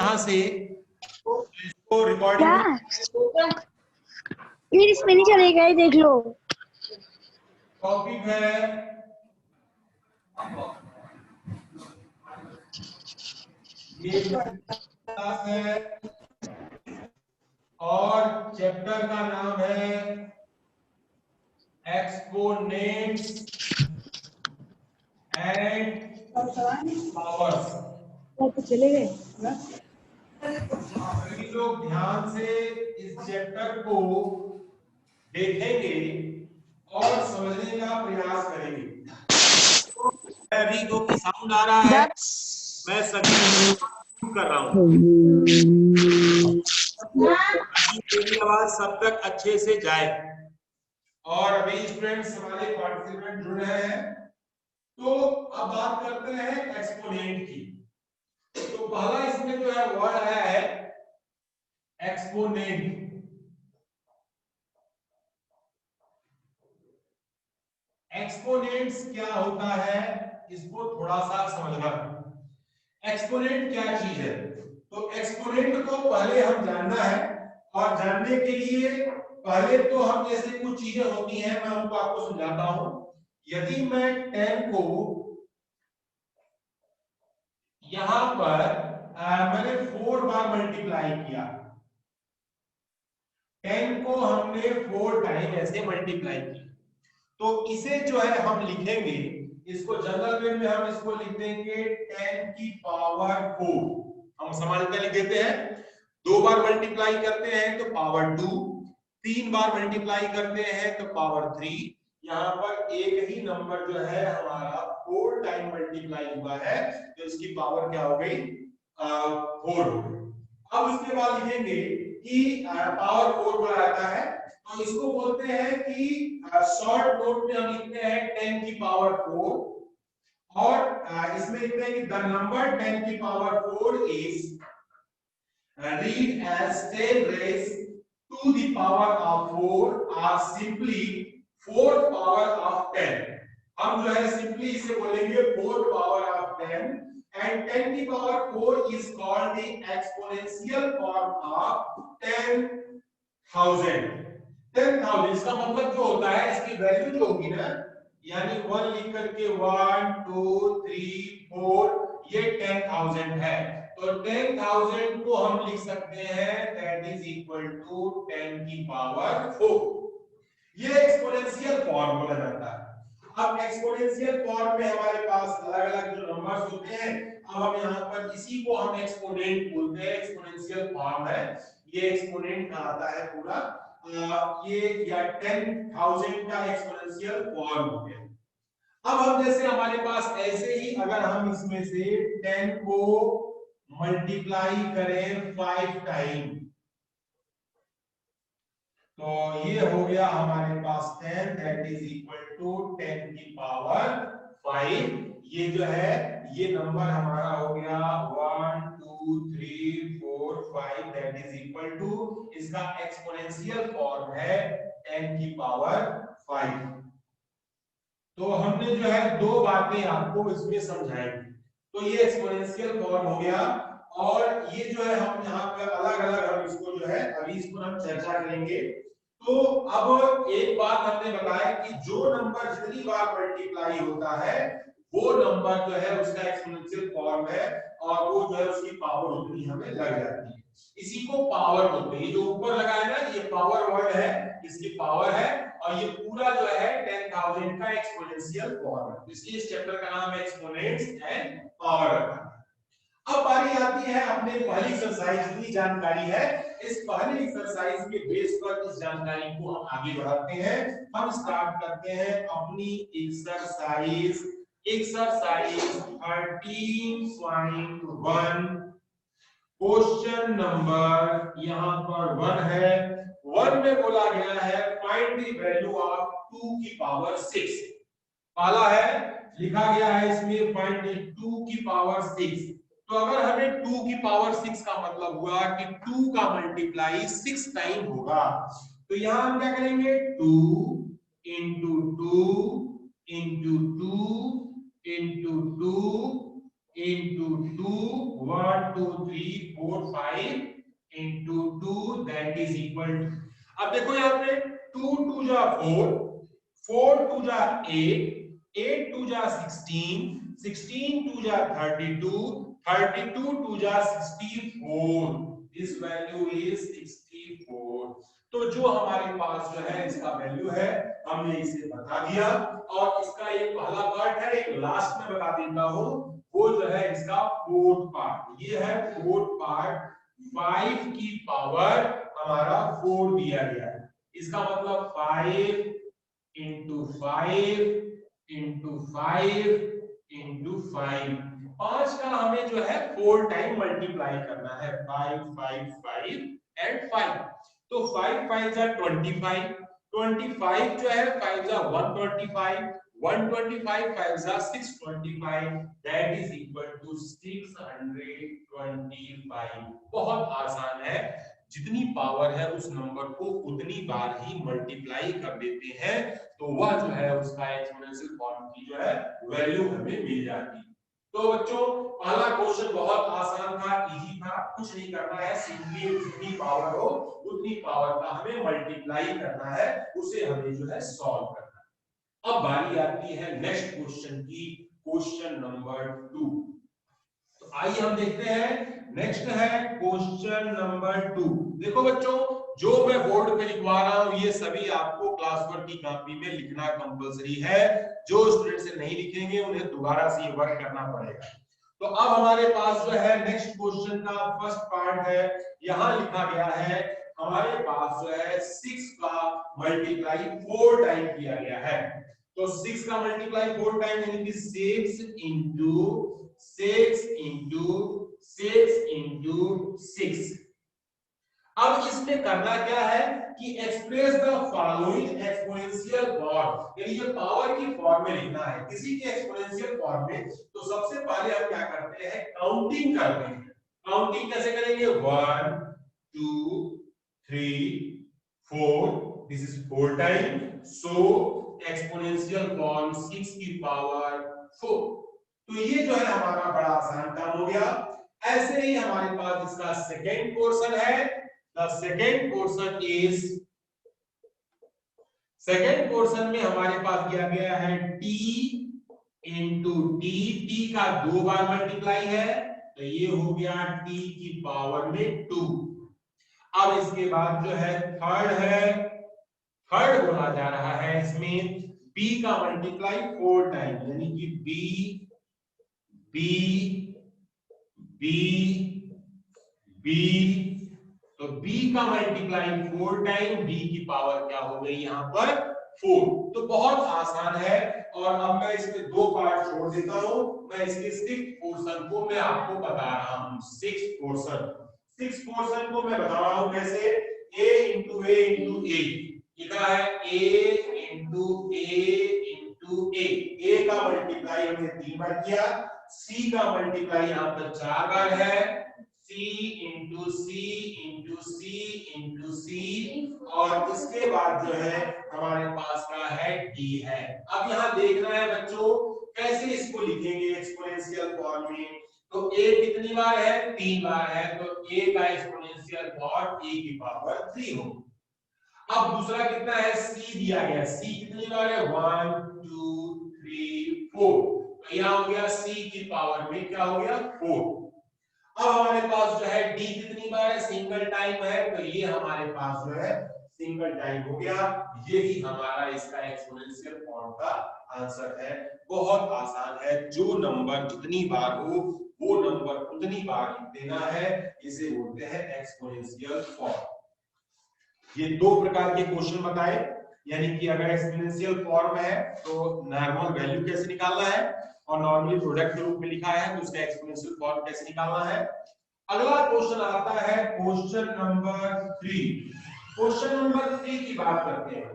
यहाँ से इसको रिकॉर्डिंग फिर इसमें नहीं चलेगा, ये देख लो। टॉपिक है ये क्लास है और चैप्टर का नाम है एक्सपोनेंट्स एंड पावर्स। तो चले गए। सभी लोग ध्यान से इस चैप्टर को देखेंगे और समझने का प्रयास करेंगे। अभी जो कि साउंड आ रहा है मैं सभी कर रहा हूँ, मेरी आवाज सब तक अच्छे से जाए। और अभी स्टूडेंट्स हमारे पार्टिसिपेंट जुड़ रहे हैं, तो अब बात करते हैं एक्सपोनेंट की। तो पहला इसमें जो है वर्ड आया है एक्सपोनेंट। एक्सपोनेंट्स क्या होता है इसको थोड़ा सा समझना। एक्सपोनेंट क्या चीज है, तो एक्सपोनेंट को पहले हम जानना है, और जानने के लिए पहले तो हम जैसे कुछ चीजें होती हैं मैं उनको आपको समझाता हूं। यदि मैं 10 को यहां पर मैंने 4 बार मल्टीप्लाई किया, 10 को हमने 4 टाइम ऐसे मल्टीप्लाई किया, तो इसे जो है हम लिखेंगे, इसको जनरल वे में हम इसको लिख देंगे 10 की पावर 4। हम संभाल के लिख देते हैं, 2 बार मल्टीप्लाई करते हैं तो पावर 2, 3 बार मल्टीप्लाई करते हैं तो पावर 3। यहाँ पर एक ही नंबर जो है हमारा 4 टाइम मल्टीप्लाई हुआ है, तो इसकी पावर क्या हो गई 4 हो गई। अब उसके बाद लिखेंगे कि पावर 4 पर आता है, तो इसको बोलते हैं कि शॉर्ट नोट में हम लिखते हैं 10 की पावर 4, और इसमें लिखते हैं कि द नंबर 10 की power 4 is read as 10 raised to the power of 4 or simply 4 power of 10। हम जो है सिंपली इसे बोलेंगे 4 पावर ऑफ 10, and 10 की power 4 is called the exponential form of 10,000। 10,000 इसका मतलब जो होता है, इसकी वैल्यू जो होगी ना, यानी 1 लिख करके 1 2 3 4 ये 10,000 है, तो 10,000 को हम लिख सकते हैं दैट इज इक्वल टू 10 की पावर 4। ये एक्सपोनेंशियल फॉर्म बोला जाता है। अब एक्सपोनेंशियल फॉर्म में हमारे पास अलग-अलग जो नंबर्स होते हैं, अब हम यहाँ पर इसी को हम एक्सपोनेंट बोलते हैं, एक्सपोनेंशियल फॉर्म है, ये एक्सपोनेंट कहलाता है पूरा। ये या 10,000 का एक्सपोनेंशियल फॉर्म हो गया। अब हम जैसे हमारे पास ऐसे ही अगर हम इसमें से 10 को मल्टीप्लाई करें 5 टाइम, तो ये हो गया हमारे पास 10 दैट इज इक्वल टू 10 की पावर 5। ये जो है ये नंबर हमारा हो गया 1 2 3 4 5 दैट इज इक्वल टू, इसका एक्सपोनेंशियल फॉर्म है 10 की पावर 5। तो हमने जो है 2 बातें आपको इसमें समझाई, तो ये एक्सपोनेंशियल फॉर्म हो गया, और ये जो है हम यहाँ पे अलग-अलग हम इसको जो है अभी इस पर हम चर्चा करेंगे। तो अब एक बात हमने बताया कि जो नंबर जितनी बार मल्टीप्लाई होता है वो नंबर जो है उसका एक्सपोनेंशियल फॉर्म है, और वो जो है उसकी पावर उतनी हमें लग जाती है, इसी को पावर बोलते हैं। ये जो ऊपर लगा है ना, ये पावर वर्ड है, इसकी पावर है, और ये पूरा जो है 10,000 का एक्सपोनेंशियल फॉर्म है, इसलिए इस चैप्टर का नाम है एक्सपोनेंट्स एंड पावर। अब बारी आती है अपने पहली एक्सरसाइज की जानकारी है, इस पहली एक्सरसाइज के बेस पर इस जानकारी को हम आगे बढ़ाते हैं। हम स्टार्ट करते हैं अपनी एक्सरसाइज 13.1। क्वेश्चन नंबर यहाँ पर 1 है। 1 में बोला गया है फाइंड द वैल्यू ऑफ 2 की पावर 6। पहला है लिखा गया है इसमें फाइंड द 2 की पावर 6। तो अगर हमें 2 की पावर 6 का मतलब हुआ कि 2 का मल्टीप्लाई 6 टाइम होगा, तो यहां हम क्या करेंगे 2 into 2 into 2 into 2 into 2 1 2 3 4 5 into 2 that is equal to, अब देखो यहाँ पे 2 2 जा 4 4 2 जा 8 8 2 जा 16 16 2 जा 32 32 2 जा 64 this value is 64। तो जो हमारे पास जो है इसका वैल्यू है हमने इसे बता दिया और इसका एक पहला पार्ट है, एक लास्ट में बता देता हूं, वो जो है इसका फोर्थ पार्ट, ये है फोर्थ पार्ट 5 की पावर हमारा 4 दिया गया है, इसका मतलब 5 इंटू 5 इंटू 5 इंटू 5, 5 का हमें जो है 4 टाइम मल्टीप्लाई करना है, 5 5 5 एंड 5, तो 5 5 जा 25 25 जो है 5 जा 125 125 5 जा 625 दैट इज इक्वल टू 625। बहुत आसान है, जितनी पावर है उस नंबर को उतनी बार ही मल्टीप्लाई कर देते हैं तो वह जो है उसका एक्सपोनेंशियल फॉर्म की जो है वैल्यू हमें मिल जाती है। तो बच्चों पहला क्वेश्चन बहुत आसान था, इजी था, कुछ नहीं करना है, सिंपली जितनी पावर हो उतनी पावर का हमें मल्टीप्लाई करना है, उसे हमें जो है सॉल्व करना है। अब बारी आती है नेक्स्ट क्वेश्चन की, क्वेश्चन नंबर 2। तो आइए हम देखते हैं, नेक्स्ट है क्वेश्चन नंबर 2। देखो बच्चों जो मैं बोर्ड पे लिखवा रहा हूं ये सभी आपको क्लास वर्क की कॉपी में लिखना कंपलसरी है, जो स्टूडेंट से नहीं लिखेंगे उन्हें दोबारा से ये वर्क करना पड़ेगा। तो अब हमारे पास जो है नेक्स्ट क्वेश्चन का फर्स्ट पार्ट है, यहां लिखा गया है हमारे पास जो है 6 का मल्टीप्लाई 4 टाइम किया गया है, तो 6 का मल्टीप्लाई 4 टाइम यानी कि 6 इंटू 6 इंटू 6 इंटू 6। अब इसमें करना क्या है कि express the following exponential form, यानी ये पावर की फॉर्म में लिखना है किसी के एक्सपोनेंशियल फॉर्म में। तो सबसे पहले हम क्या करते हैं, काउंटिंग करते हैं। काउंटिंग कैसे करेंगे, 1 2 3 4, this is 4 time, so exponential form 6 की पावर 4। तो ये जो है हमारा बड़ा आसान काम हो गया। ऐसे ही हमारे पास इसका सेकेंड पोर्शन है, the second portion is, second portion में हमारे पास दिया गया है t इंटू टी, टी का 2 बार मल्टीप्लाई है तो ये हो गया t की पावर में 2। अब इसके बाद जो है थर्ड बोला जा रहा है, इसमें b का मल्टीप्लाई 4 टाइम यानी कि b तो b का मल्टीप्लाई 4 टाइम, b की पावर क्या हो गई यहाँ पर 4। तो बहुत आसान है और अब मैं इसमें 2 पार्ट छोड़ देता हूं, मैं इसके 6 पोर्शन को मैं आपको बता रहा हूं। 6 पोर्शन को मैं बता रहा हूं कैसे, a इंटू a लिखा है, a इंटू a का मल्टीप्लाई हमने 3 बार किया, c का मल्टीप्लाई यहाँ पर 4 बार है, c इंटू सी इंटू सी इंटू सी, और इसके बाद जो है हमारे पास का है d है। अब यहाँ देखना है बच्चों कैसे इसको लिखेंगे एक्सपोनेंशियल फॉर्म में। तो a कितनी बार है, 3 बार है, तो a का एक्सपोनेंशियल फॉर्म a की पावर 3 हो। अब दूसरा कितना है, c दिया गया, c कितनी बार है, 1 2 3 4, तो यहाँ हो गया c की पावर में क्या हो गया 4। अब हमारे पास जो है d कितनी बार है, सिंगल टाइम है, तो ये हमारे पास जो है सिंगल टाइम हो गया। यही हमारा इसका एक्सपोनेंशियल फॉर्म का आंसर है। बहुत आसान है, जो नंबर जितनी बार हो वो नंबर उतनी बार देना है, इसे बोलते हैं एक्सपोनेंशियल फॉर्म। ये 2 प्रकार के क्वेश्चन बताए, यानी कि अगर एक्सपोनेंशियल फॉर्म है तो नॉर्मल वैल्यू कैसे निकालना है, और नॉर्मली प्रोडक्ट के रूप में लिखा है तो उसका एक्सपोनेंशियल फॉर्म कैसे निकालना है। अगला क्वेश्चन आता है क्वेश्चन नंबर 3। क्वेश्चन नंबर 3 की बात करते हैं,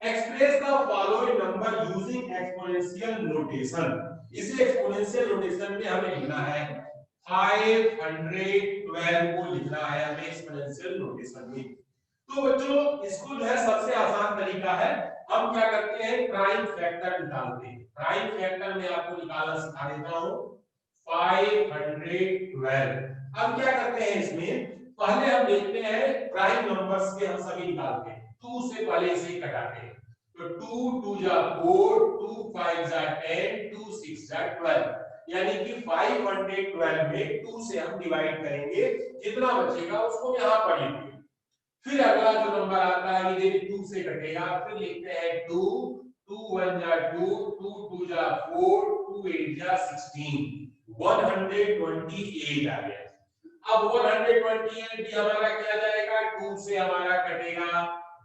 express the following number using exponential notation. इसे एक्सपोनेंशियल नोटेशन में हमें लिखना है 512 को लिखना है हमें एक्सपोनेंशियल नोटेशन में। तो बच्चों इसको जो है सबसे आसान तरीका है, हम क्या करते हैं प्राइम फैक्टर निकालते हैं। प्राइम फैक्टर में आपको निकालना सिखा देता हूं। 512। अब क्या करते हैं इसमें, पहले हम देखते हैं प्राइम नंबर्स के हम सभी निकालते हैं, 2 से पहले इसे घटाते हैं। तो 2 2 जा 4, 2 5 जा 10, 2 6 जा 12, यानी कि 512 में 2 से हम डिवाइड करेंगे, जितना बचेगा उसको यहाँ पर लिखेंगे। फिर अगला जो नंबर आता है ये 2 से कटेगा, फिर लिखते हैं 2 2 1 जा 2, 2 2 जा 4, 2 8 जा 16, 128 आ गया। अब 128 भी हमारा क्या जाएगा, 2 से हमारा कटेगा,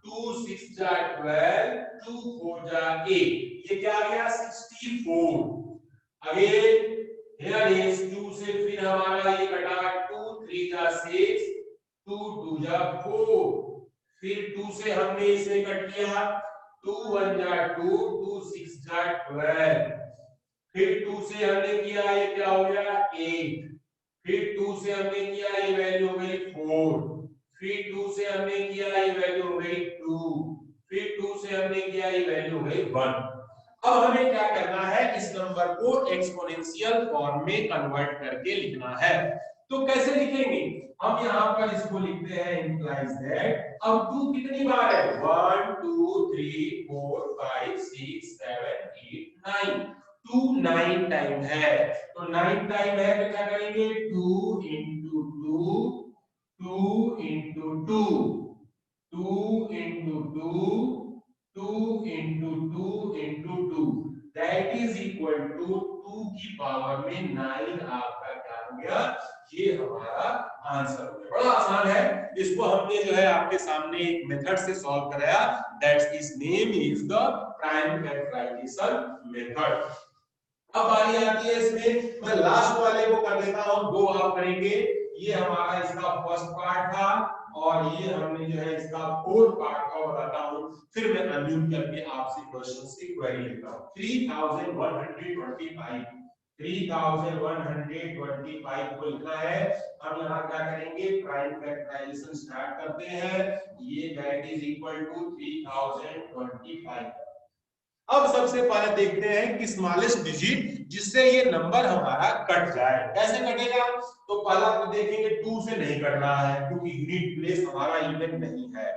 2 6 जा 12, 2 4 जा 8, ये क्या आ गया 64। अगेन here is 2 से फिर हमारा ये कटा, 2 3 जा 6, 2 2 जा 4, फिर 2 से हमने इसे कट किया, 2 1 जा 2, 2 6 जा 12, फिर 2 से हमने किया, ये क्या हो गया 8, फिर 2 से हमने किया, ये वैल्यू हो गई 4, फिर 2 से हमने किया, ये वैल्यू हो गई 2, फिर 2 से हमने किया, ये वैल्यू हो गई 1। अब हमें क्या करना है, इस नंबर को एक्सपोनेंशियल फॉर्म में कन्वर्ट करके लिखना है। तो कैसे लिखेंगे, हम यहाँ पर इसको लिखते हैं implies that। अब 2 कितनी बार है, 1 2 3 4 5 6 7 8 9, 2 9 टाइम है। तो 9 टाइम है तो क्या करेंगे, 2 into 2, 2 into 2, 2 into 2, 2 into 2 into 2, that is equal to 2 की पावर में 9 आपका क्या हो गया, ये हमारा आंसर हो गया। बड़ा आसान है, इसको हमने जो है आपके सामने एक मेथड से सॉल्व कराया, that's is name is the prime factorization method. अब बारी आती है इसमें, मैं लास्ट वाले को कर देता हूं, 2 आप करेंगे। ये हमारा इसका फर्स्ट पार्ट था और ये हमने जो है इसका फोर्थ पार्ट का बताता हूं, फिर मैं अनम्यूट करके आपसे क्वेश्चंस की क्वेरी लेता हूं। 3125 3125 को लिखना है। हम यहाँ क्या करेंगे, प्राइम फैक्टराइजेशन स्टार्ट करते हैं। ये दैट इज इक्वल टू 3025। अब सबसे पहले देखते हैं कि स्मॉलेस्ट डिजिट जिससे ये नंबर हमारा कट जाए, कैसे कटेगा। तो पहला तो देखेंगे 2 से नहीं कट रहा है क्योंकि यूनिट प्लेस हमारा इवन नहीं है।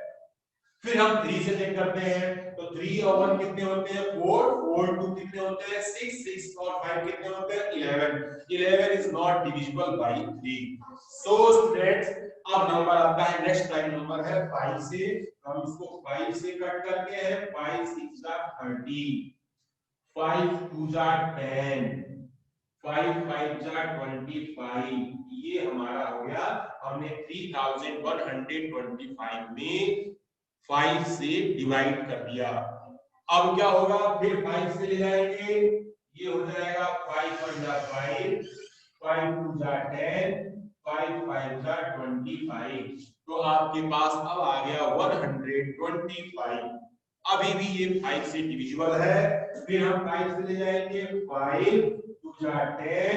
फिर हम 3 से चेक करते हैं, तो 3 और 1 कितने होते हैं, 4 4 2 कितने होते हैं, 6 6 और 5 कितने होते हैं, 11 11 is not divisible by 3। So students, अब नंबर आता है, नेक्स्ट टाइम नंबर है 5 से, हम इसको 5 से कट करते हैं। 5 6 जा 30, 5 2 जा 10, 5 5 जा 25, ये हमारा हो गया। हमने 3125 में 5 से डिवाइड कर दिया। अब क्या होगा, फिर 5 से ले जाएंगे, ये हो जाएगा 5 1 जा 5, 5 2 जा 10, 5 5 जा 25। तो आपके पास अब आ गया 125। अभी भी ये 5 से डिविजिबल है। फिर हम 5 से ले जाएंगे, 5 2 जा 10,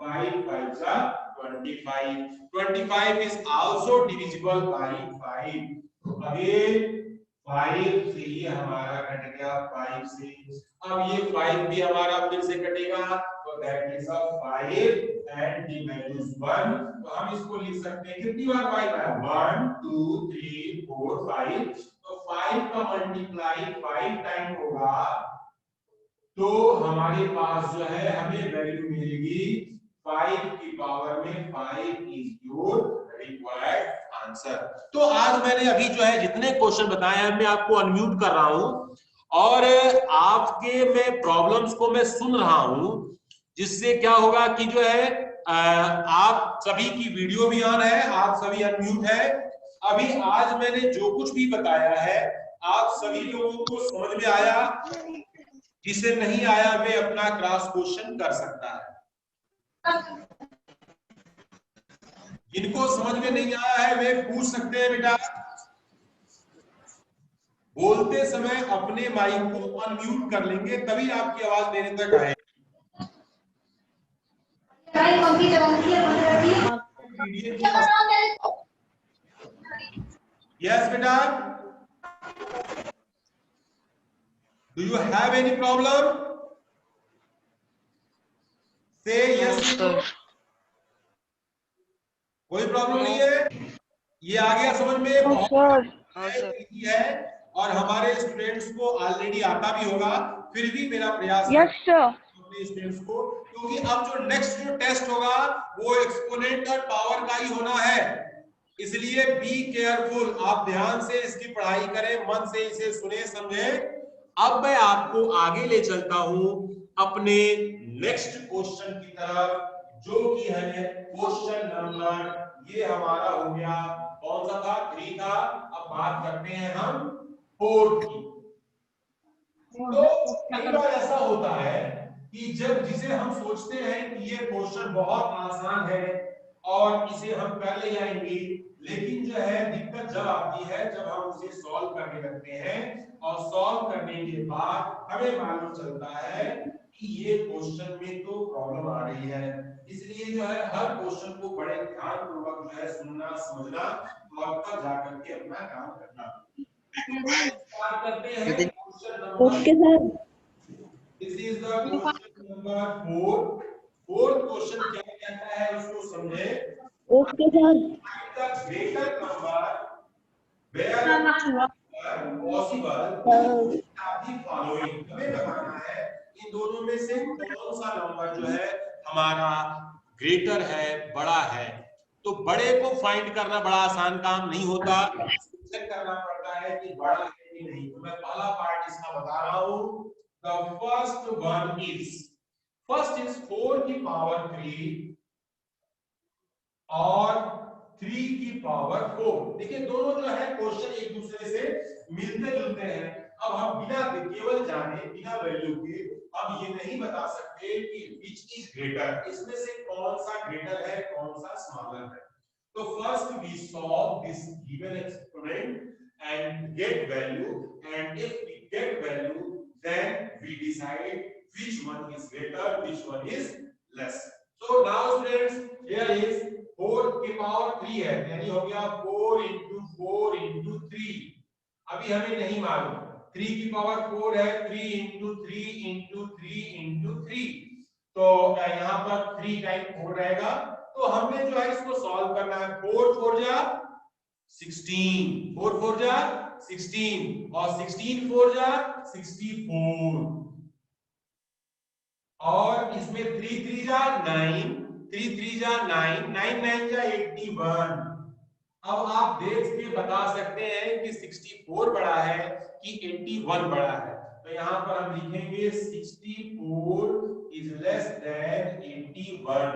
5 5 जा 25, 25 is also divisible by 5। Again 5 से ये हमारा कट गया 5 से। अब ये 5 भी हमारा फिर से कटेगा, तो that is 5 and the value is 1। तो हम इसको लिख सकते हैं, कितनी बार 5 है, 1 2 3 4 5। तो 5 का मल्टीप्लाई 5 टाइम होगा, तो हमारे पास जो है हमें वैल्यू मिलेगी 5 की पावर में 5 इज योर रिक्वायर्ड आंसर। तो आज मैंने अभी जो है जितने क्वेश्चन बताए हैं मैं आपको अनम्यूट कर रहा हूं और आपके मैं प्रॉब्लम्स को मैं सुन रहा हूं, जिससे क्या होगा कि जो है आप सभी की वीडियो भी ऑन है, आप सभी अनम्यूट है। अभी आज मैंने जो कुछ भी बताया है आप सभी लोगों को समझ में आया, जिसे नहीं आया वे अपना क्रॉस क्वेश्चन कर सकता है। जिनको समझ में नहीं आया है वे पूछ सकते हैं। बेटा बोलते समय अपने माइक को अनम्यूट कर लेंगे, तभी आपकी आवाज मेरे तक आएगी। यस बेटा, do you have any problem? से यस, कोई प्रॉब्लम नहीं है, ये आ गया समझ में, बहुत इजी है और हमारे स्टूडेंट्स को ऑलरेडी आता भी होगा, फिर भी मेरा प्रयास है अपने स्टूडेंट्स को, क्योंकि अब जो नेक्स्ट जो टेस्ट होगा वो एक्सपोनेंट और पावर का ही होना है, इसलिए बी केयरफुल, आप ध्यान से इसकी पढ़ाई करें, मन से इसे सुने समझे। अब मैं आपको आगे ले चलता हूं अपने नेक्स्ट क्वेश्चन की तरफ, जो कि है क्वेश्चन नंबर, ये हमारा हो गया, कौन सा था, 3 था, अब बात करते हैं हम 4 की। तो कई बार ऐसा होता है कि जब जिसे हम सोचते हैं कि ये क्वेश्चन बहुत आसान है और इसे हम कर ले जाएंगे, लेकिन जो है दिक्कत जब आती है जब हम उसे सॉल्व करने लगते हैं और सॉल्व करने के बाद हमें मालूम चलता है कि ये क्वेश्चन में तो प्रॉब्लम आ रही है, इसलिए जो है हर क्वेश्चन को बड़े ध्यान पूर्वक जो है सुनना समझना और तब जाकर के अपना काम करना। बात करते हैं question number, okay sir. This is the question number 4। Fourth question क्या कहता है उसको समझे। Okay sir. The greater number where possible the following, हमें बताना है इन दोनों में से कौन सा नंबर जो है हमारा ग्रेटर है, बड़ा है। तो बड़े को फाइंड करना बड़ा आसान काम नहीं होता, चेक करना पड़ता है कि बड़ा है कि नहीं। तो मैं पहला पार्ट इसका बता रहा हूं। द फर्स्ट इज 4 की पावर 3 और 3 की पावर 4। देखिए दोनों जो है क्वेश्चन एक दूसरे से मिलते जुलते हैं। अब हम बिना केवल जाने बिना वैल्यू के हम ये नहीं बता सकते कि विच इज ग्रेटर, इसमें से कौन सा ग्रेटर है कौन सा स्मॉलर है। तो first we solve this given exponent and get value, and if we get value then we decide which one is greater, which one is less. So now students here is 4 की power 3 है, यानी हो गया 4 into 4 into 3। अभी हमें नहीं मालूम 3 की पावर 4 है, 3 into 3 into 3 into 3, तो यहाँ पर 3 टाइम 4 रहेगा। तो हमने जो है इसको सॉल्व करना है। 4 4 जा 16, 4 4 जा 16 और 16 4 जा 64 और इसमें 3 3 जा 9, 3 3 जा 9, 9 9 जा 81। अब आप देख के बता सकते हैं कि 64 बड़ा है कि 81 बड़ा है। तो यहां पर हम लिखेंगे 64 इज लेस देन 81।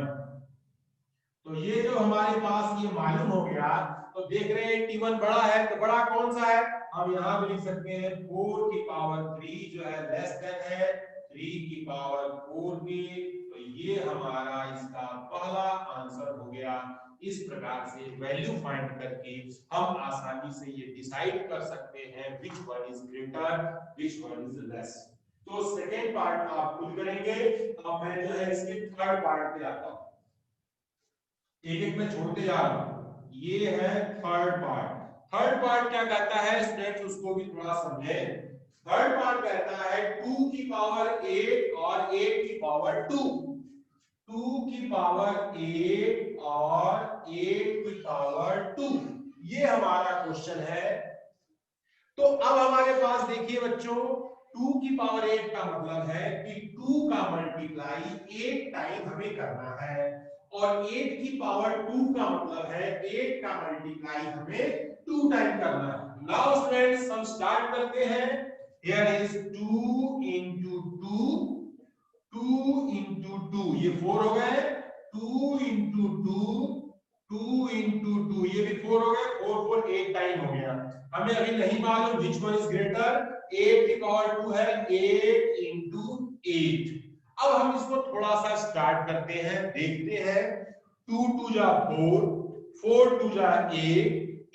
तो ये जो हमारे पास ये मालूम हो गया, तो देख रहे हैं 81 बड़ा है, तो बड़ा कौन सा है, हम यहां पे लिख सकते हैं 4 की पावर 3 जो है लेस देन है 3 की पावर 4 की। तो ये हमारा इसका पहला आंसर हो गया। इस प्रकार से वैल्यू फाइंड करके हम आसानी से ये डिसाइड कर सकते हैं which one is greater, which one is less। तो सेकेंड पार्ट आप खुद करेंगे। अब मैं जो है इसके थर्ड पार्ट पे आता हूं, एक एक में छोड़ते जा रहा हूं। ये है थर्ड पार्ट। थर्ड पार्ट क्या कहता है स्टूडेंट्स, उसको भी थोड़ा समझे। थर्ड पार्ट कहता है 2 की पावर 8 और 8 की पावर 2। 2 की पावर 8 और 8 की पावर 2, ये हमारा क्वेश्चन है। तो अब हमारे पास देखिए बच्चों, 2 की पावर 8 का मतलब है कि 2 का मल्टीप्लाई 8 टाइम हमें करना है, और 8 की पावर 2 का मतलब है 8 का मल्टीप्लाई हमें 2 टाइम करना है। नाउ स्टूडेंट्स हम स्टार्ट करते हैं। हियर इज 2 into 2, 2 into 2, ये 4 हो गए। 2 into 2, 2 into 2, ये भी 4 हो गए। 4 4 8 टाइम हो गया। हमें अभी नहीं मालूम which one is greater। 8 की पावर 2 है, 8 into 8। अब हम इसको थोड़ा सा स्टार्ट करते हैं, देखते हैं। 2 2 जा 4, 4 2 जा 8,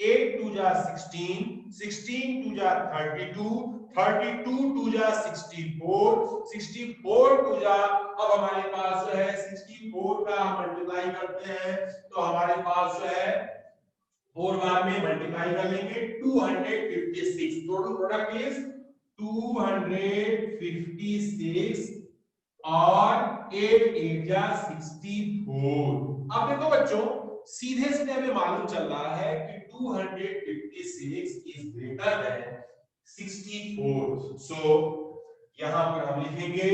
8 2 जा 16, 16 2 जा 32, 32 2 जा 64, 64 2 जा, अब हमारे पास जो है 64 का मल्टीप्लाई करते हैं तो हमारे पास जो है 4 बार में मल्टीप्लाई कर लेंगे 256। टोटल प्रोडक्ट इज 256 और 8 8 जा 64। अब देखो बच्चों, सीधे सीधे हमें मालूम चल रहा है कि 256 इज ग्रेटर देन 64। सो यहां पर हम लिखेंगे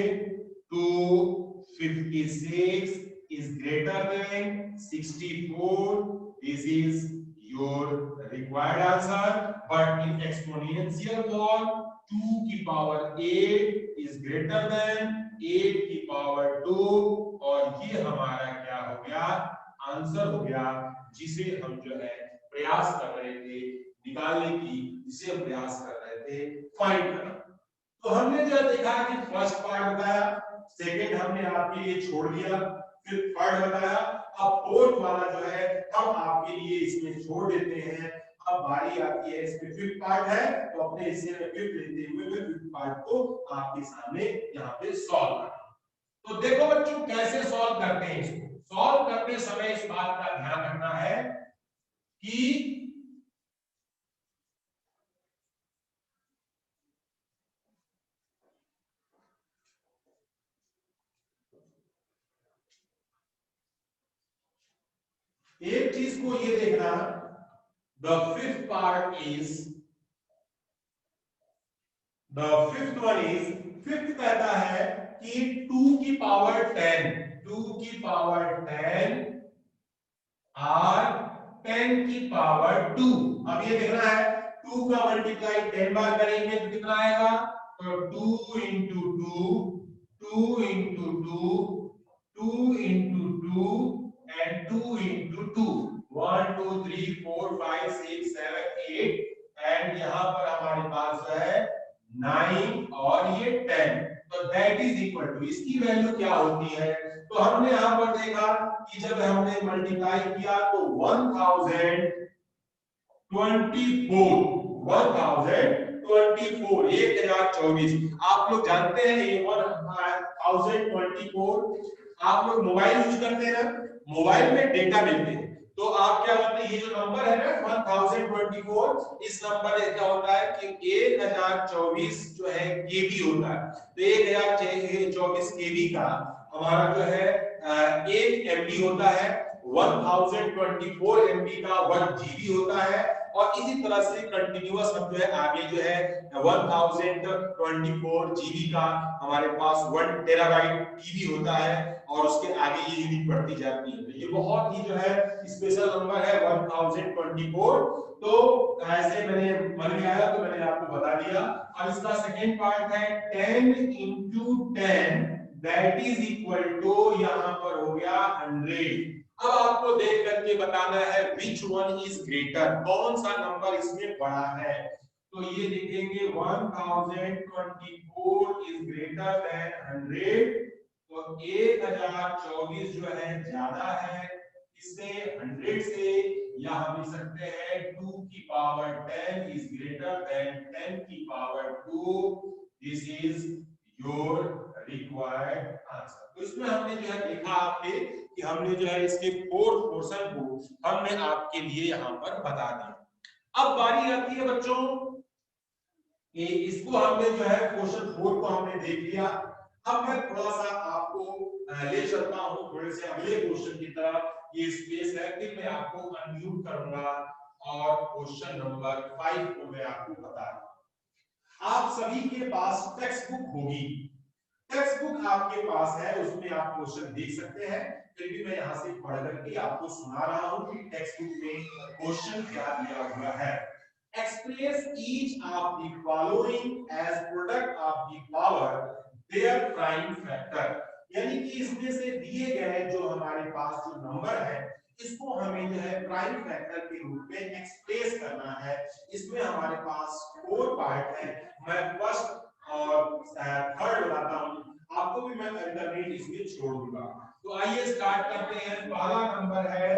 256 is greater than 64. This is your required answer. But in exponential form, 2 की power 8 is greater than 8 की power 2, और ये हमारा क्या हो गया, आंसर हो गया, जिसे हम जो है प्रयास कर रहे थे निकालने की, जिसे हम प्रयास कर रहे थे फाइंड करना। तो हमने जो देखा कि फर्स्ट पार्ट बताया, सेकंड हमने आपके लिए छोड़ दिया, फिर थर्ड बताया, अब फोर्थ वाला जो है हम आपके लिए इसमें छोड़ देते हैं। अब बारी आती है, इसमें फिफ्थ पार्ट है तो अपने हिस्से में फिफ्थ लेते हुए मैं फिफ्थ पार्ट को आपके सामने यहाँ पे सॉल्व करना। तो देखो बच्चों कैसे सॉल्व करते हैं इसको। सॉल्व करते समय इस बात का ध्यान रखना है कि एक चीज को ये देखना, the fifth part is, the fifth one is, fifth कहता है कि 2 की पावर 10, 2 की पावर 10 और 10 की पावर 2। अब ये देखना है 2 का मल्टीप्लाई 10 बार करेंगे तो कितना आएगा, तो 2 into 2, 2 into 2, 2 into 2 and 2 into 2, 1 2 3 4 5 6 7 8 and यहाँ पर हमारे पास जो है 9 और ये 10, तो दैट इज इक्वल टू, इसकी वैल्यू क्या होती है, तो हमने यहाँ पर देखा कि जब हमने मल्टीप्लाई किया तो 1024, 1024 आप लोग जानते हैं ये 1024, आप लोग मोबाइल यूज करते हैं ना, मोबाइल में डेटा लेते हैं, तो आप क्या होते हैं, ये जो नंबर है ना 1024, इस नंबर में क्या होता है कि 1024 जो है केबी होता है, तो 1024 केबी का हमारा जो है 1 एमबी होता है, 1024 एमबी का 1 जीबी होता है, और इसी तरह से कंटिन्यूअस हम जो है आगे जो है 1024 जीबी का हमारे पास 1 टेराबाइट टीबी होता है, और उसके आगे ये यूनिट बढ़ती जाती है। तो ये बहुत ही जो है स्पेशल नंबर है 1024। तो ऐसे मैंने मन में आया तो मैंने आपको बता दिया। अब इसका सेकंड पार्ट है 10 into 10 that is equal to, यहां पर हो गया 100। अब आपको देख करके बताना है विच वन इज ग्रेटर, कौन सा नंबर इसमें बड़ा है, तो ये लिखेंगे 1024 इज ग्रेटर देन 100, तो 1024 जो है ज्यादा है इससे 100 से, या हम लिख सकते हैं 2 की पावर 10 इज ग्रेटर देन 10 की power 2, this is your required answer. तो इसमें हमने जो है देखा आपके कि हमने जो है इसके फोर्थ पोर्शन को हमने आपके लिए यहां पर बता दिया। अब बारी आती है बच्चों कि इसको हमने जो है क्वेश्चन 4 को हमने देख लिया। अब मैं थोड़ा सा आपको ले चलता हूं थोड़े से अगले क्वेश्चन की तरफ, ये स्पेस है कि मैं आपको अनम्यूट करूंगा और क्वेश्चन नंबर 5 को मैं आपको बता दूं। आप सभी के पास टेक्स्ट बुक होगी, टेक्स्ट बुक आपके पास है, उसमें आप क्वेश्चन देख सकते हैं, फिर भी मैं यहां से पढ़ करके आपको सुना रहा हूं कि टेक्स्ट बुक में क्वेश्चन क्या दिया हुआ है। Express each of the following as product of the power their prime factor, यानी कि इसमें से दिए गए जो हमारे पास जो नंबर है इसको हमें जो है प्राइम फैक्टर के रूप में एक्सप्रेस करना है। इसमें हमारे पास 4 पार्ट है, मैं फर्स्ट और थर्ड बताता हूं, आपको भी मैं अल्टरनेट इसमें छोड़ दूंगा। तो आइए स्टार्ट करते हैं। पहला नंबर है,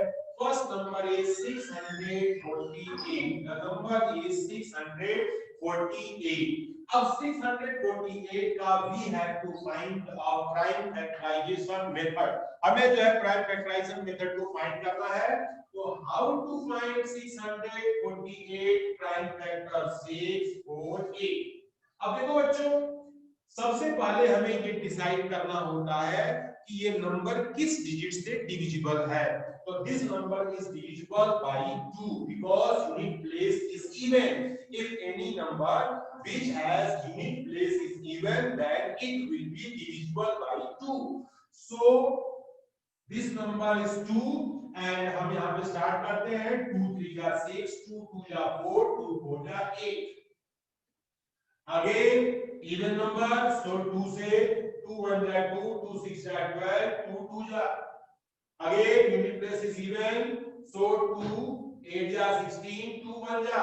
first number is 648, the number is 648। अब 648 का we have to find prime factorization method, हमें जो है प्राइम फैक्टराइजेशन मेथड को फाइंड करना है। तो how to find 648 prime factor 648। अब देखो बच्चों सबसे पहले हमें ये डिसाइड करना होता है कि ये नंबर किस डिजिट से डिविजिबल है। तो this number is divisible by 2 because unit place is even. If any number which has unit place is even, then it will be divisible by 2. So this number is 2 and हम यहाँ पे start करते हैं। 2 3 जा 6, 2 2 जा 4, 2 4 जा 8। Again even number, so 2 से 2 1 जा 2, 2 6 जा 12, 2 2 जा। Again unit place is even, so 2 8 जा 16, 2 1 जा।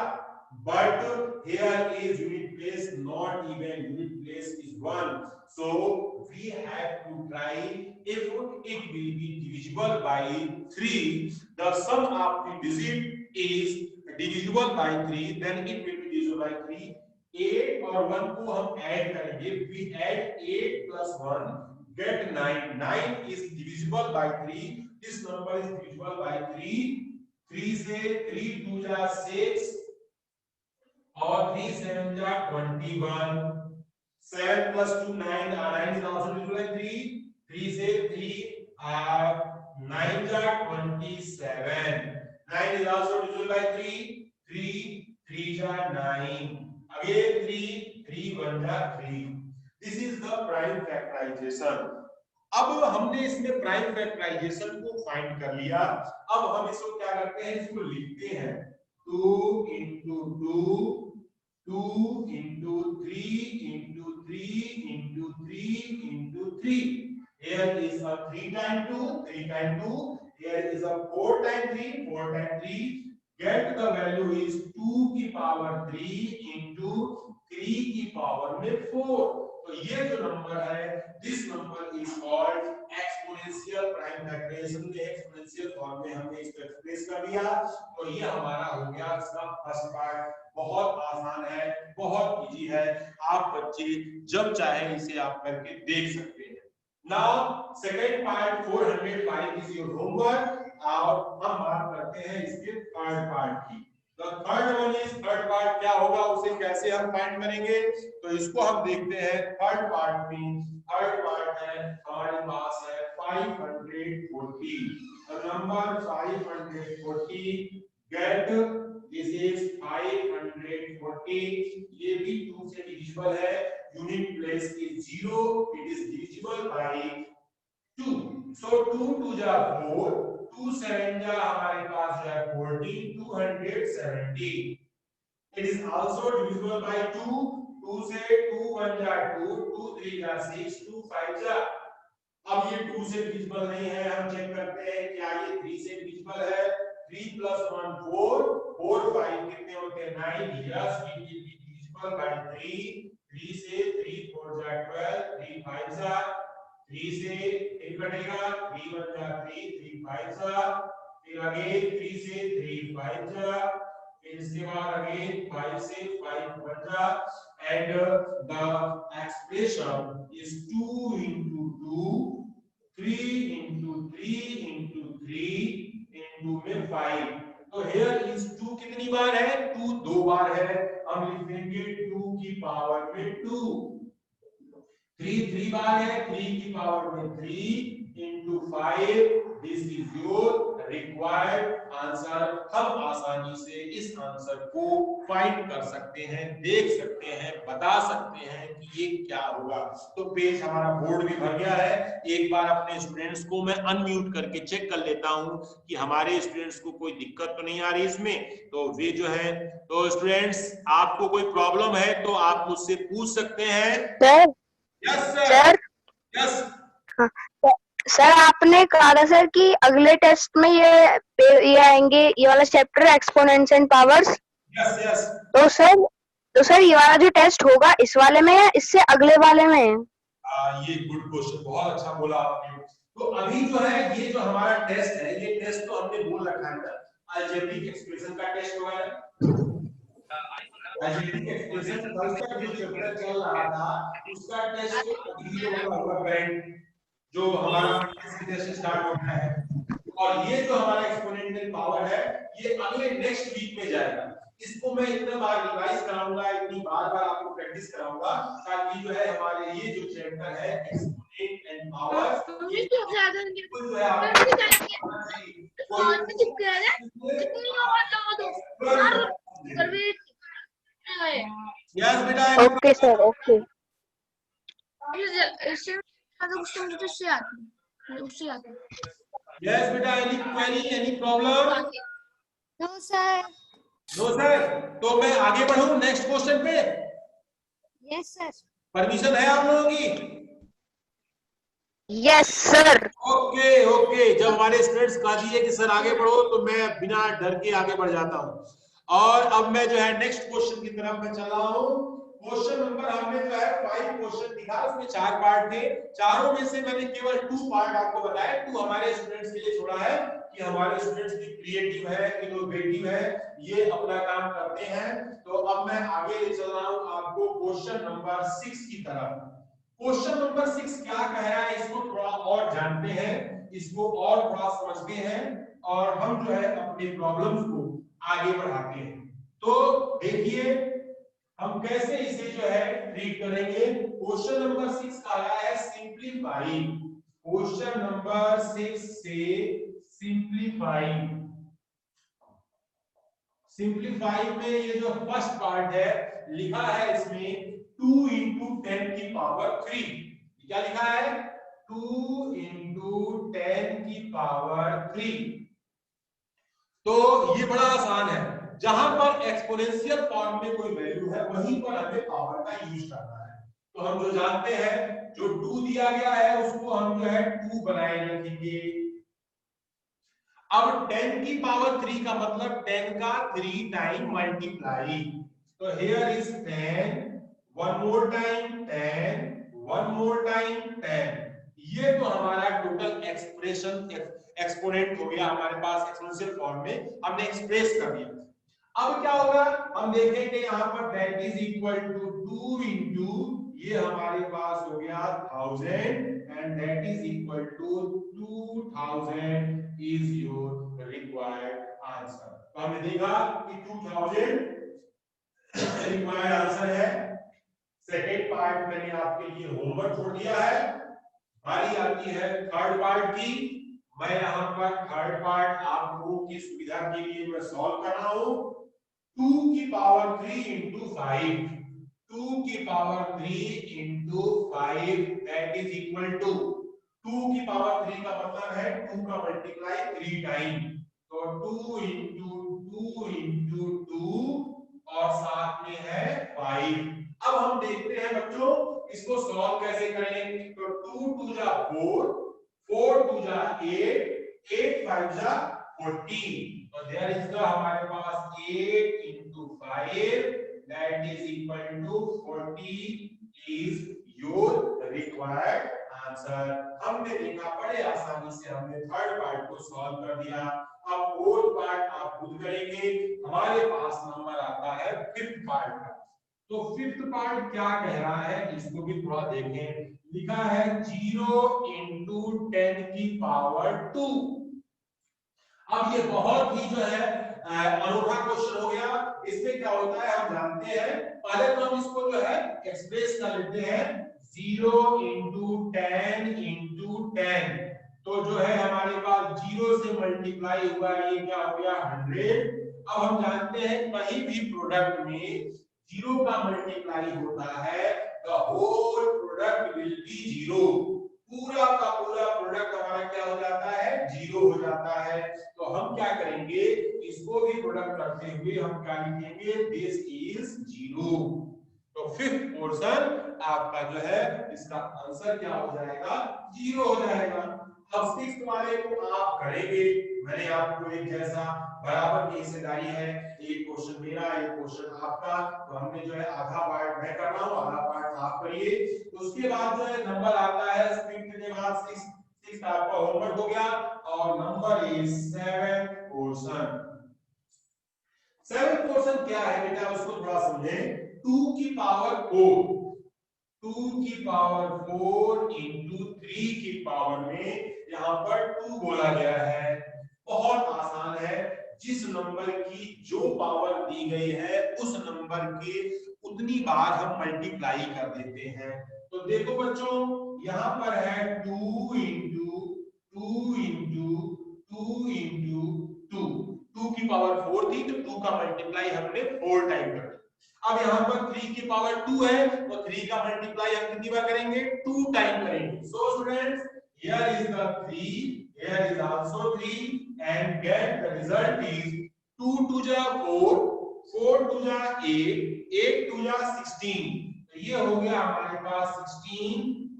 But here is unit place not even, unit place is 1, so we have to try if it will be divisible by 3. The sum of the digit is divisible by 3, then it will be divisible by 3. 8 और 1 को हम add करेंगे। We add 8 plus 1 get 9. 9 is divisible by 3. This number is divisible by 3. 3 से 3 2 जा 6 और 3 7 जा 21। 7 plus 2 9, 9 is also divisible by 3. 3 से 3 9 जा 27। 9 is also divisible by 3. 3 3 जा 9। Again 3 3 1 जा 3। This is the prime factorization. अब हमने इसमें प्राइम फैक्टराइजेशन को फाइंड कर लिया। अब हम इसको क्या करते हैं, इसको लिखते हैं 2 into 2 2 into 3 into 3 into 3 into 3. Here is a 3 times 2, 3 times 2. Here is a 4 times 3, 4 times 3. Get the value is 2 की पावर 3 into 3 की पावर में 4. तो ये जो नंबर है, this number is called exponential prime factorization. में एक्सपोनेंशियल फॉर्म में हमने इसको एक्सप्रेस कर दिया। तो ये हमारा हो गया इसका फर्स्ट पार्ट। बहुत आसान है, बहुत इजी है, आप बच्चे जब चाहे इसे आप करके देख सकते हैं। Now second part 405 is your homework और हम बात करते हैं इसके थर्ड पार्ट की। The third one is, third part क्या होगा, उसे कैसे हम फाइंड करेंगे, तो इसको हम देखते हैं। थर्ड पार्ट में थर्ड पार्ट है हमारे पास है 540। Number 540 get this is 540। ये भी 2 से डिविजिबल है। Unit place is 0, it is divisible by 2। सो 2 2 जा 4, 2 7 जा हमारे पास जो है 14, 270। It is also divisible by 2. 2 से 2 1 जा 2, 2 3 जा 6, 2 5 जा। अब ये 2 से डिविजिबल नहीं है, हम चेक करते हैं क्या ये 3 से डिविजिबल है। 3 plus 1 4, 4 5 कितने होते हैं 9। Yes, it will be divisible by 3. 3 से 3 4 जा 12, 3 5 जा 3 से 3 कटेगा, 3 1 जा 3, 3 5 जा, फिर अगेन 3 से 3 5 जा, फिर इसके बाद अगेन 5 से 5 1 जा, and the expression is 2 into 2, 3 into 3 into 3 into में 5। तो here is 2 कितनी बार है, 2 2 बार है। हम लिख देंगे 2 की पावर में 2। 3 3 बार है, 3 की पावर में 3 into 5। This is your required answer. हम आसानी से इस आंसर को फाइंड कर सकते हैं, देख सकते हैं, बता सकते हैं कि ये क्या होगा। तो पेज हमारा बोर्ड भी भर गया है। एक बार अपने स्टूडेंट्स को मैं अनम्यूट करके चेक कर लेता हूं कि हमारे स्टूडेंट्स को कोई दिक्कत तो नहीं आ रही इसमें। तो वे जो है, तो स्टूडेंट्स आपको कोई प्रॉब्लम है तो आप मुझसे पूछ सकते हैं। Yes sir. यस सर, आपने कहा था सर कि अगले टेस्ट में ये आएंगे, ये वाला chapter exponents and powers. Yes yes. तो सर ये वाला जो टेस्ट होगा इस वाले में या इससे अगले वाले में? ये गुड क्वेश्चन, बहुत अच्छा बोला आपने। तो अभी जो है ये जो हमारा टेस्ट है, ये टेस्ट तो हमने बोल रखा है ना, अलजेब्रिक एक्सप्रेशन का टेस्ट होगा। अलजेब्रिक एक्सप्रेशन कल तक जो चैप्टर चल रहा था उसका टेस्ट अभी होगा करंट, जो हमारा टेस्ट स्टार्ट होना है। और ये जो हमारा एक्सपोनेंशियल पावर है ये अगले नेक्स्ट वीक में जाएगा। इसको मैं इतने बार रिवाइज कराऊंगा, इतनी बार बार आपको प्रैक्टिस कराऊंगा ताकि जो है हमारे ये जो चैप्टर है एक्सपोनेंट एंड पावर जो है यस बेटा ओके सर, ओके। यस बेटा, any query, any problem? No sir. No sir. तो मैं आगे बढ़ूं नेक्स्ट क्वेश्चन पे? Yes sir. परमिशन है आप लोगों की? Yes sir. ओके ओके, जब हमारे स्टूडेंट्स कह दिए कि सर आगे बढ़ो तो मैं बिना डर के आगे बढ़ जाता हूं। और अब मैं जो है नेक्स्ट क्वेश्चन की तरफ मैं चला हूं। क्वेश्चन नंबर हमने जो है 5 क्वेश्चन दिखा, उसमें 4 पार्ट थे। चारों में से मैंने केवल 2 पार्ट आपको बताया। 2 हमारे स्टूडेंट्स के लिए छोड़ा है कि हमारे स्टूडेंट्स भी क्रिएटिव है, इनोवेटिव है, ये अपना काम करते हैं। तो अब मैं आगे ले चल रहा हूं आपको क्वेश्चन नंबर 6 की तरफ। क्वेश्चन नंबर 6 क्या कह रहा है, इसको थोड़ा और जानते हैं, इसको और थोड़ा समझते हैं और हम जो है अपनी प्रॉब्लम्स को आगे बढ़ाते हैं। तो देखिए हम कैसे इसे जो है ट्रीट करेंगे। क्वेश्चन नंबर 6 का आया है सिंप्लीफाई। क्वेश्चन नंबर 6 से सिंप्लीफाई। सिंप्लीफाई में ये जो फर्स्ट पार्ट है लिखा है इसमें 2 into 10 की पावर 3। क्या लिखा है? 2 into 10 की पावर 3। तो ये बड़ा आसान है, जहां पर एक्सपोनेंशियल फॉर्म में कोई वैल्यू है वहीं पर हमें पावर का यूज करना है। तो हम जो जानते हैं, जो 2 दिया गया है उसको हम जो है 2 बनाए रखेंगे। अब 10 की पावर 3 का मतलब 10 का 3 टाइम मल्टीप्लाई। तो here is 10, one more time 10, one more time 10। ये तो हमारा टोटल एक्सप्रेशन एक्सपोनेंट हो गया हमारे पास एक्सपोनेंशियल फॉर्म में, हमने एक्सप्रेस कर दिया। अब क्या होगा, हम देखेंगे यहाँ पर that is equal to 2 into ये हमारे पास हो गया 1000 and that is equal to 2000 is your required answer. तो हमने देखा कि 2000 रिक्वायर्ड आंसर है। सेकेंड पार्ट मैंने आपके लिए होमवर्क छोड़ दिया है। बारी आती है थर्ड पार्ट की। मैं यहाँ पर थर्ड पार्ट आप लोगों की सुविधा के लिए मैं सॉल्व कर रहा हूं। 2 की पावर 3 इंटू 5, 2 की power 3 into 5 that is equal to 2 की पावर 3 का मतलब है 2 का मल्टीप्लाई 3 टाइम। तो 2 इंटू 2 इंटू 2 और साथ में है 5। अब हम देखते हैं बच्चों इसको सॉल्व कैसे करें। तो 2 2 जा 4, 4 2 जा 8, 8 5 जा 14। तो देयर इज द हमारे पास 8 into 5 that is equal to 40 is your required answer। हमने देखा बड़े आसानी से हमने थर्ड पार्ट को सॉल्व कर दिया। अब फोर्थ पार्ट आप खुद करेंगे। हमारे पास नंबर आता है फिफ्थ पार्ट का। तो फिफ्थ पार्ट क्या कह रहा है इसको भी थोड़ा देखें। लिखा है 0 into 10 की पावर 2। अब ये बहुत ही जो है अनोखा क्वेश्चन हो गया। इसमें क्या होता है हम जानते हैं। पहले तो हम इसको जो है एक्सप्रेस कर लेते हैं 0 into 10 into 10। तो जो है हमारे पास 0 से मल्टीप्लाई हुआ ये क्या हो गया 100। अब हम जानते हैं कहीं भी प्रोडक्ट में 0 का मल्टीप्लाई होता है the whole product will be 0। पूरा का पूरा प्रोडक्ट हमारा क्या हो जाता है 0 हो जाता है। तो हम क्या करेंगे इसको भी प्रोडक्ट करते हुए हम क्या लिखेंगे दिस इज 0। तो फिफ्थ पोर्शन आपका जो है इसका आंसर क्या हो जाएगा 0 हो जाएगा। अब सिक्स्थ वाले को आप करेंगे। मैंने आपको एक जैसा बराबर की हिस्सेदारी है, एक क्वेश्चन मेरा एक क्वेश्चन आपका। तो हमने जो है आधा पार्ट मैं कर रहा हूं आधा पार्ट आप करिए। उसके बाद जो है नंबर आता है फिफ्थ के बाद सिक्स आपका होमवर्क हो गया और नंबर इज 7 पोर्शन। 7 पोर्शन क्या है बेटा उसको थोड़ा समझें। 2 की पावर 4, 2 की पावर 4 इंटू 3 की पावर में यहां पर 2 बोला गया है। बहुत आसान है। जिस नंबर की जो पावर दी गई है उस नंबर के उतनी बार हम मल्टीप्लाई कर देते हैं। तो देखो बच्चों, यहाँ पर है 2 इंटू 2 इंटू 2 इंटू 2, 2 की पावर 4 थी तो 2 का मल्टीप्लाई हमने 4 टाइम कर दिया। अब यहाँ पर 3 की पावर 2 है तो 3 का मल्टीप्लाई हम कितनी बार करेंगे, 2 टाइम करेंगे। So students, here is the 3, here is also 3 and get the result is 2 2 जा 4, 4 2 जा 8, 8 2 जा 16। तो ये हो गया हमारे पास 16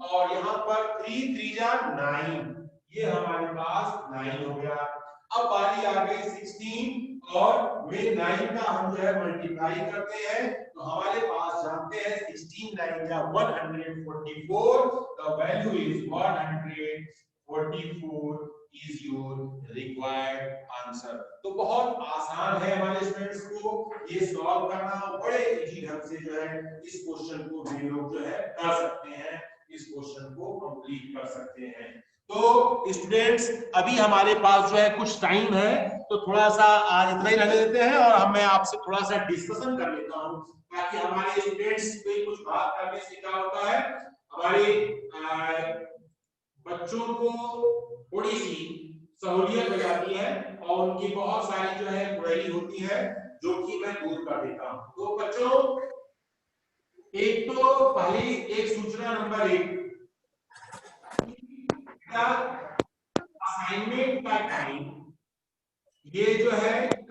और यहाँ पर 3 3 जा 9, ये हमारे पास 9 हो गया। अब बारी आ गई 16 और में 9 का हम जो है मल्टीप्लाई करते हैं तो हमारे पास जानते हैं 16 9 जा 144, the value is 144 is your required answer। तो बहुत आसान है हमारे स्टूडेंट्स को ये सॉल्व करना, बड़े इजी ढंग से जो है इस क्वेश्चन को भी लोग जो है कर सकते हैं, इस क्वेश्चन को कंप्लीट कर सकते हैं। तो स्टूडेंट्स अभी हमारे पास जो है कुछ टाइम है तो थोड़ा सा आज इतना ही रहने देते हैं और मैं आपसे थोड़ा सा डिस्कशन कर लेता हूं ताकि हमारे स्टूडेंट्स को कुछ बात करने से क्या होता है, हमारे बच्चों को थोड़ी सी सहूलियत हो जाती है और उनकी बहुत सारी जो है क्वेरी होती है जो कि मैं दूर कर देता हूं। तो बच्चों, एक तो पहली एक सूचना नंबर 1, असाइनमेंट का टाइम ये जो है तो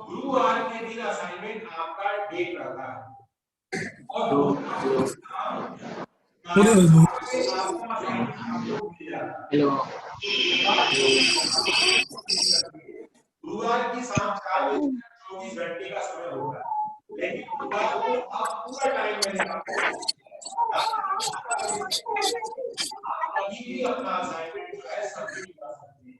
गुरुवार के दिन असाइनमेंट आपका डेट रहता है और हेलो, गुरुवार की शाम 4 बजे 24 घंटे का समय होगा, लेकिन गुरुवार को आप पूरा टाइम मैंने अभी भी अपना असाइनमेंट जो है सबमिट कर सकते हैं।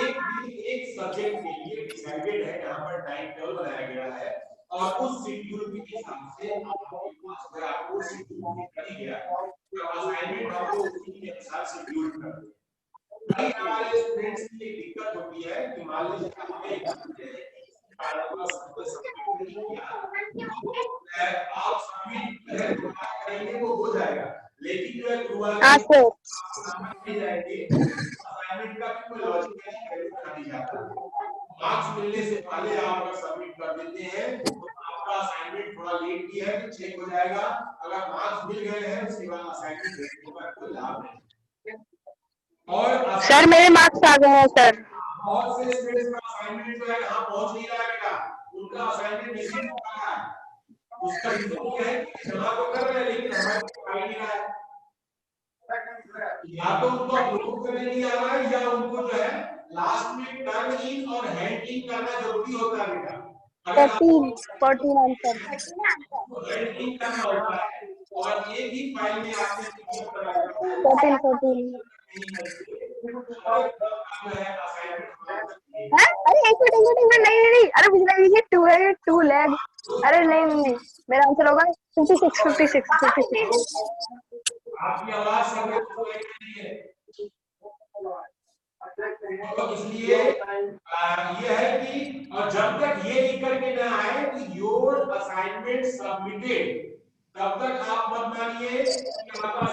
एक दिन एक सब्जेक्ट के लिए डिसाइडेड है, यहाँ पर टाइम टेबल बनाया गया है और उस शेड्यूल के हिसाब से आपके पास अगर आपको शेड्यूल कर गया तो असाइनमेंट आपको उसी के अनुसार शेड्यूल कर दें। कई हमारे स्टूडेंट्स की एक दिक्कत होती है कि मान लीजिए हमें आप सबमिट करेंगे वो हो जाएगा, लेकिन जो है गुरुवार जाएंगे असाइनमेंट का कोई लॉजिक नहीं जाता। मार्क्स मिलने से पहले आप अगर सबमिट कर देते हैं तो आपका असाइनमेंट थोड़ा लेट भी है तो चेक हो जाएगा, अगर मार्क्स मिल गए हैं उसके बाद असाइनमेंट भेजने का कोई लाभ नहीं। और सर मेरे मार्क्स आ गए हैं सर। बहुत से स्टूडेंट्स का असाइनमेंट जो है यहाँ पहुंच नहीं रहा है बेटा, उनका असाइनमेंट नहीं हो रहा है। उसका रीजन ये है कि जमा तो कर रहे हैं लेकिन हमारे को आ नहीं रहा है, या तो उनको अपलोड करने नहीं आ रहा है या उनको जो है लास्ट में टर्न इन और हैंड इन करना जरूरी होता है बेटा। 14 आंसर हैंड इन करना होता है और एक ही फाइल में आपने 14 अरे एक मिनट नहीं, अरे मुझे लगा ये 2 है, 2 लैग। अरे नहीं मेरा आंसर होगा 56। आपकी आवाज सब नहीं है तो इसलिए ये है कि और जब तक ये लिख करके ना आए कि योर असाइनमेंट सबमिटेड तब तक आप मत मानिए कि आपका